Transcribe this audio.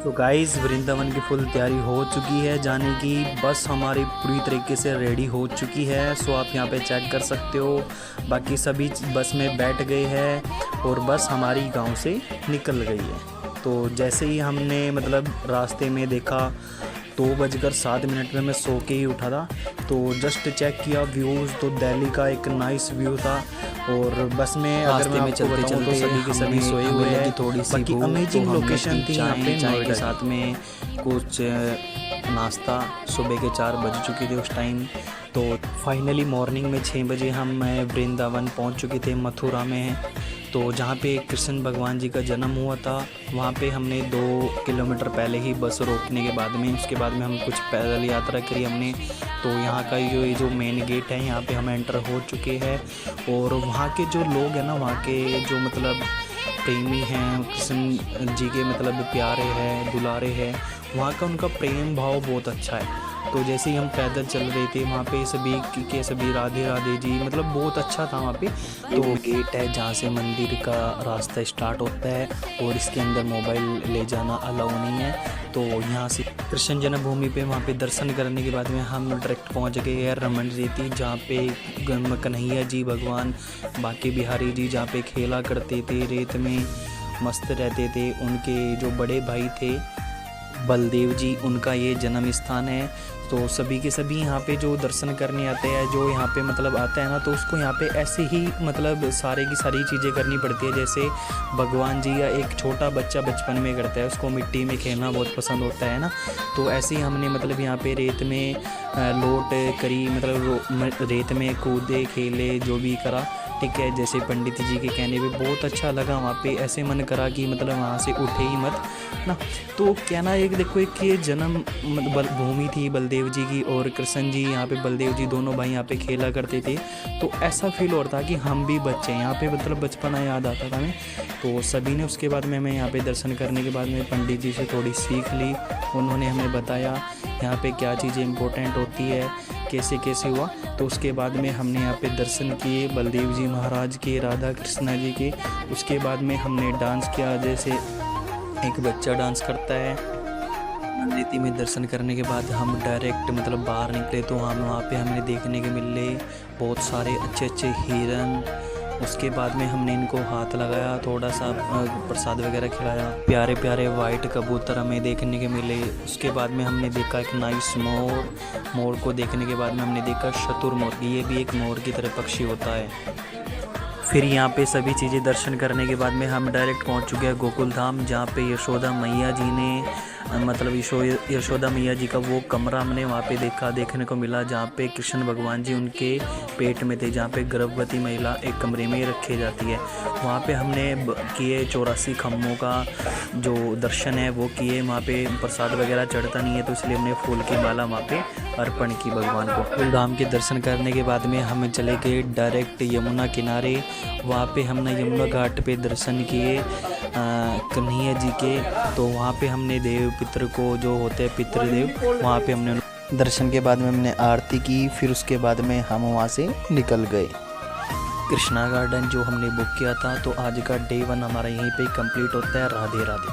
तो गाइस वृंदावन की फुल तैयारी हो चुकी है जाने की। बस हमारी पूरी तरीके से रेडी हो चुकी है। सो आप यहाँ पे चेक कर सकते हो। बाकी सभी बस में बैठ गए हैं और बस हमारी गांव से निकल गई है। तो जैसे ही हमने मतलब रास्ते में देखा 2:07 में मैं सो के ही उठा था। तो जस्ट चेक किया व्यूज़, तो दिल्ली का एक नाइस व्यू था। और बस में अगर मैं आपको बताऊं तो सभी के सभी सोए हुए हैं। थोड़ी सी बाकी अमेजिंग लोकेशन थी यहाँ पे चाय के नोएडा साथ में कुछ नाश्ता। सुबह के 4 बज चुके थे उस टाइम। तो फाइनली मॉर्निंग में 6 बजे हम वृंदावन पहुँच चुके थे। मथुरा में तो जहाँ पे कृष्ण भगवान जी का जन्म हुआ था वहाँ पे हमने 2 किलोमीटर पहले ही बस रोकने के बाद में उसके बाद में हम कुछ पैदल यात्रा करी हमने। तो यहाँ का ये जो मेन गेट है यहाँ पे हम एंटर हो चुके हैं। और वहाँ के जो लोग हैं ना, वहाँ के जो मतलब प्रेमी हैं कृष्ण जी के, मतलब प्यारे हैं दुलारे हैं, वहाँ का उनका प्रेम भाव बहुत अच्छा है। तो जैसे ही हम पैदल चल रहे थे वहाँ पे सभी राधे राधे जी, मतलब बहुत अच्छा था वहाँ पे। तो गेट है जहाँ से मंदिर का रास्ता स्टार्ट होता है और इसके अंदर मोबाइल ले जाना अलाउ नहीं है। तो यहाँ से कृष्ण जन्मभूमि पे वहाँ पे दर्शन करने के बाद में हम डायरेक्ट पहुँच गए हैं रमन रेती, जहाँ पे कन्हैया जी भगवान बांके बिहारी जी जहाँ पे खेला करते थे, रेत में मस्त रहते थे। उनके जो बड़े भाई थे बलदेव जी, उनका ये जन्म स्थान है। तो सभी के सभी यहाँ पे जो दर्शन करने आते हैं, जो यहाँ पे मतलब आता है ना, तो उसको यहाँ पे ऐसे ही मतलब सारे की सारी चीज़ें करनी पड़ती है। जैसे भगवान जी या एक छोटा बच्चा बचपन में करता है, उसको मिट्टी में खेलना बहुत पसंद होता है ना। तो ऐसे ही हमने मतलब यहाँ पे रेत में लोट करी, मतलब रेत में कूदे खेले जो भी करा, ठीक है। जैसे पंडित जी के कहने पे बहुत अच्छा लगा वहाँ पे, ऐसे मन करा कि मतलब वहाँ से उठे ही मत ना। तो कहना एक देखो, एक ये जन्म भूमि थी बलदेव जी की और कृष्ण जी, यहाँ पे बलदेव जी दोनों भाई यहाँ पे खेला करते थे। तो ऐसा फील हो रहा था कि हम भी बच्चे यहाँ पे, मतलब बचपना याद आता था हमें। तो सभी ने उसके बाद में हमें यहाँ पे दर्शन करने के बाद में पंडित जी से थोड़ी सीख ली। उन्होंने हमें बताया यहाँ पे क्या चीज़ें इंपॉर्टेंट होती है, कैसे कैसे हुआ। तो उसके बाद में हमने यहाँ पे दर्शन किए बलदेव जी महाराज के, राधा कृष्णा जी के। उसके बाद में हमने डांस किया, जैसे एक बच्चा डांस करता है। रीति में दर्शन करने के बाद हम डायरेक्ट मतलब बाहर निकले। तो हम वहाँ पे हमें देखने के मिले बहुत सारे अच्छे अच्छे हिरन। उसके बाद में हमने इनको हाथ लगाया, थोड़ा सा प्रसाद वगैरह खिलाया। प्यारे प्यारे वाइट कबूतर हमें देखने के मिले। उसके बाद में हमने देखा एक नाइस मोर को देखने के बाद में हमने देखा शुतुरमुर्ग, ये भी एक मोर की तरह पक्षी होता है। फिर यहाँ पे सभी चीज़ें दर्शन करने के बाद में हम डायरेक्ट पहुँच चुके हैं गोकुल धाम, जहाँ पे यशोदा मैया जी ने मतलब यशोदा मैया जी का वो कमरा हमने वहाँ पे देखने को मिला, जहाँ पे कृष्ण भगवान जी उनके पेट में थे, जहाँ पे गर्भवती महिला एक कमरे में रखी जाती है। वहाँ पे हमने किए 84 खम्भों का जो दर्शन है वो किए। वहाँ पे प्रसाद वगैरह चढ़ता नहीं है, तो इसलिए हमने फूल की माला वहाँ पे अर्पण की भगवान को। गोकुल धाम के दर्शन करने के बाद में हम चले गए डायरेक्ट यमुना किनारे। वहाँ पे हमने यमुना घाट पे दर्शन किए कन्हैया जी के। तो वहाँ पे हमने देव पितर को, जो होते हैं पितृदेव, वहाँ पे हमने दर्शन के बाद में हमने आरती की। फिर उसके बाद में हम वहाँ से निकल गए। कृष्णा गार्डन जो हमने बुक किया था, तो आज का डे 1 हमारा यहीं पे कंप्लीट होता है। राधे राधे।